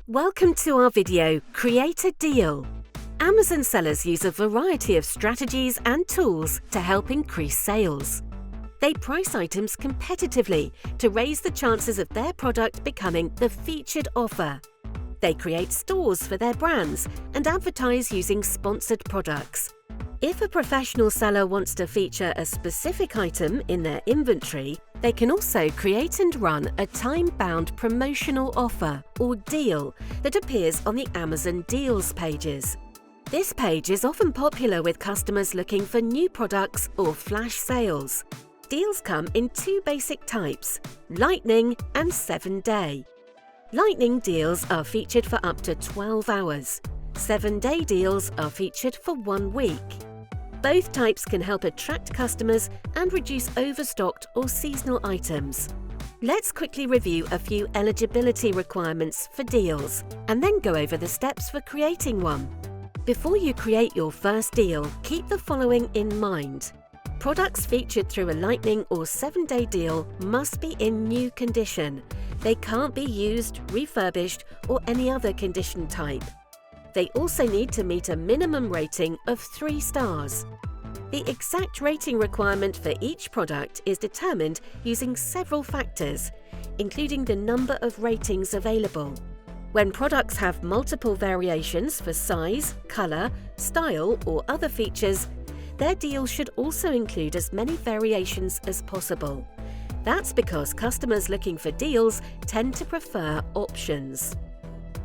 Welcome to our video, Create a Deal. Amazon sellers use a variety of strategies and tools to help increase sales. They price items competitively to raise the chances of their product becoming the featured offer. They create stores for their brands and advertise using sponsored products. If a professional seller wants to feature a specific item in their inventory, they can also create and run a time-bound promotional offer or deal that appears on the Amazon Deals pages. This page is often popular with customers looking for new products or flash sales. Deals come in two basic types, Lightning and 7-day. Lightning deals are featured for up to 12 hours. 7-day deals are featured for 1 week. Both types can help attract customers and reduce overstocked or seasonal items. Let's quickly review a few eligibility requirements for deals and then go over the steps for creating one. Before you create your first deal, keep the following in mind. Products featured through a Lightning or 7-day deal must be in new condition. They can't be used, refurbished, or any other condition type. They also need to meet a minimum rating of 3 stars. The exact rating requirement for each product is determined using several factors, including the number of ratings available. When products have multiple variations for size, color, style, or other features, their deal should also include as many variations as possible. That's because customers looking for deals tend to prefer options.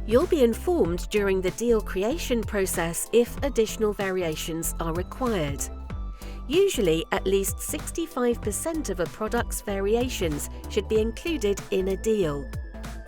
You'll be informed during the deal creation process if additional variations are required. Usually, at least 65% of a product's variations should be included in a deal.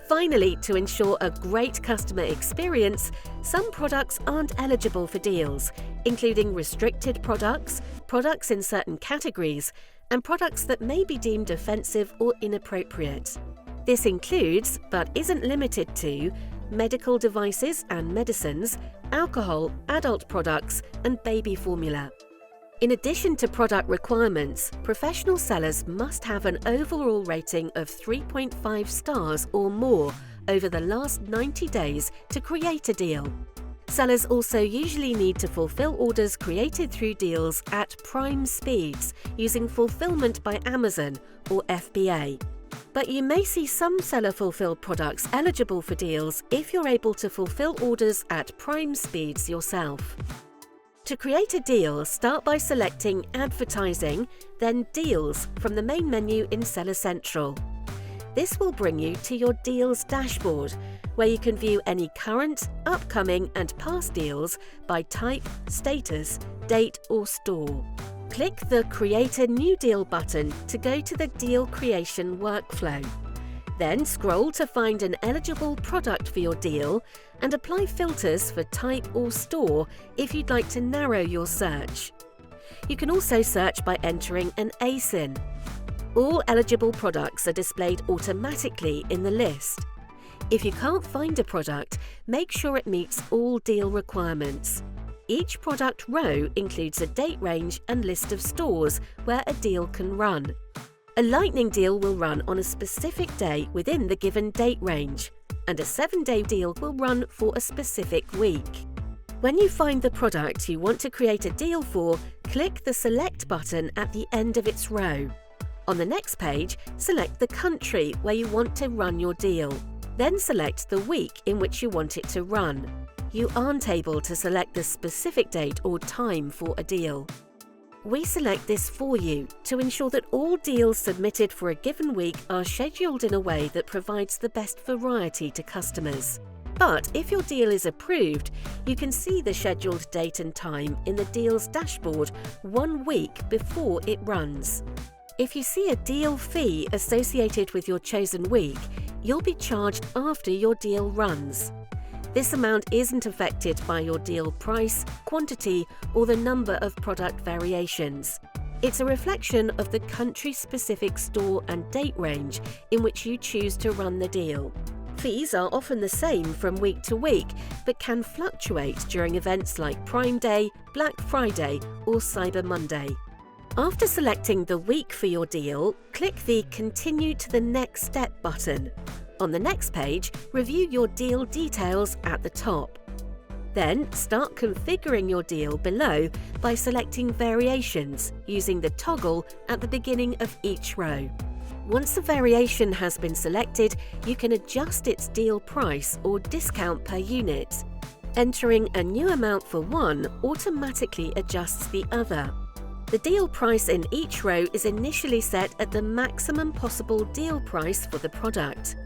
Finally, to ensure a great customer experience, some products aren't eligible for deals, including restricted products, products in certain categories, and products that may be deemed offensive or inappropriate. This includes, but isn't limited to, medical devices and medicines, alcohol, adult products, and baby formula. In addition to product requirements, professional sellers must have an overall rating of 3.5 stars or more over the last 90 days to create a deal. Sellers also usually need to fulfill orders created through deals at prime speeds using Fulfillment by Amazon or FBA. But you may see some seller-fulfilled products eligible for deals if you're able to fulfill orders at prime speeds yourself. To create a deal, start by selecting Advertising, then Deals from the main menu in Seller Central. This will bring you to your Deals dashboard, where you can view any current, upcoming, and past deals by type, status, date, or store. Click the Create a New Deal button to go to the deal creation workflow. Then scroll to find an eligible product for your deal and apply filters for type or store if you'd like to narrow your search. You can also search by entering an ASIN. All eligible products are displayed automatically in the list. If you can't find a product, make sure it meets all deal requirements. Each product row includes a date range and list of stores where a deal can run. A Lightning deal will run on a specific day within the given date range, and a 7-day deal will run for a specific week. When you find the product you want to create a deal for, click the Select button at the end of its row. On the next page, select the country where you want to run your deal. Then select the week in which you want it to run. You aren't able to select the specific date or time for a deal. We select this for you to ensure that all deals submitted for a given week are scheduled in a way that provides the best variety to customers. But if your deal is approved, you can see the scheduled date and time in the deal's dashboard 1 week before it runs. If you see a deal fee associated with your chosen week, you'll be charged after your deal runs. This amount isn't affected by your deal price, quantity, or the number of product variations. It's a reflection of the country-specific store and date range in which you choose to run the deal. Fees are often the same from week to week, but can fluctuate during events like Prime Day, Black Friday, or Cyber Monday. After selecting the week for your deal, click the Continue to the Next Step button. On the next page, review your deal details at the top. Then start configuring your deal below by selecting Variations using the toggle at the beginning of each row. Once a variation has been selected, you can adjust its deal price or discount per unit. Entering a new amount for one automatically adjusts the other. The deal price in each row is initially set at the maximum possible deal price for the product.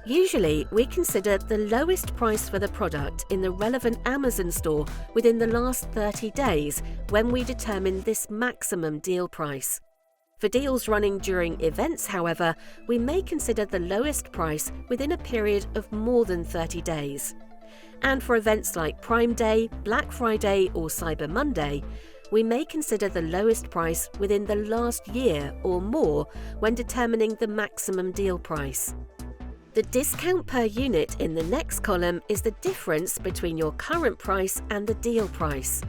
Usually, we consider the lowest price for the product in the relevant Amazon store within the last 30 days when we determine this maximum deal price. For deals running during events, however, we may consider the lowest price within a period of more than 30 days. And for events like Prime Day, Black Friday or Cyber Monday, we may consider the lowest price within the last year or more when determining the maximum deal price. The discount per unit in the next column is the difference between your current price and the deal price.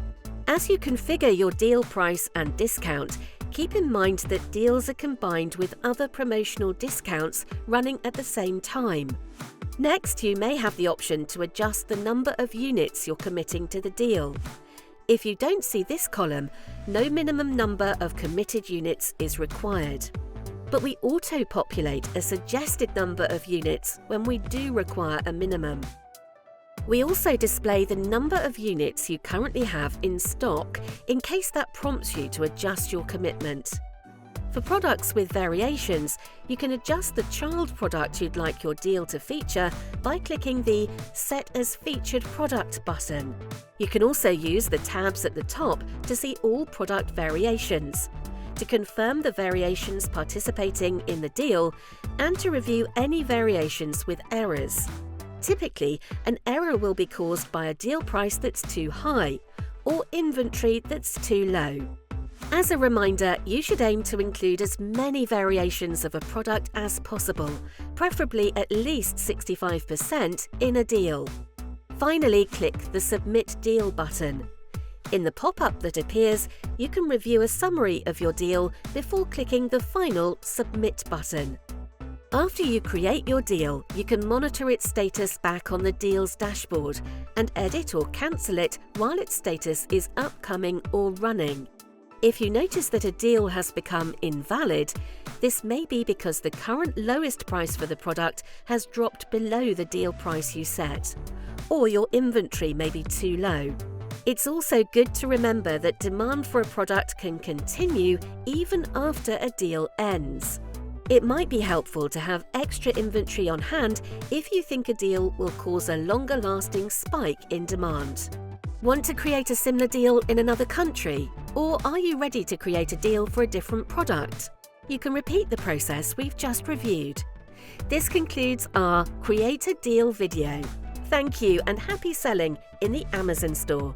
As you configure your deal price and discount, keep in mind that deals are combined with other promotional discounts running at the same time. Next, you may have the option to adjust the number of units you're committing to the deal. If you don't see this column, no minimum number of committed units is required. But we auto-populate a suggested number of units when we do require a minimum. We also display the number of units you currently have in stock in case that prompts you to adjust your commitment. For products with variations, you can adjust the child product you'd like your deal to feature by clicking the Set as Featured Product button. You can also use the tabs at the top to see all product variations, to confirm the variations participating in the deal, and to review any variations with errors. Typically, an error will be caused by a deal price that's too high or inventory that's too low. As a reminder, you should aim to include as many variations of a product as possible, preferably at least 65% in a deal. Finally, click the Submit Deal button. In the pop-up that appears, you can review a summary of your deal before clicking the final Submit button. After you create your deal, you can monitor its status back on the deal's dashboard and edit or cancel it while its status is upcoming or running. If you notice that a deal has become invalid, this may be because the current lowest price for the product has dropped below the deal price you set, or your inventory may be too low. It's also good to remember that demand for a product can continue even after a deal ends. It might be helpful to have extra inventory on hand if you think a deal will cause a longer-lasting spike in demand. Want to create a similar deal in another country? Or are you ready to create a deal for a different product? You can repeat the process we've just reviewed. This concludes our Create a Deal video. Thank you and happy selling in the Amazon store.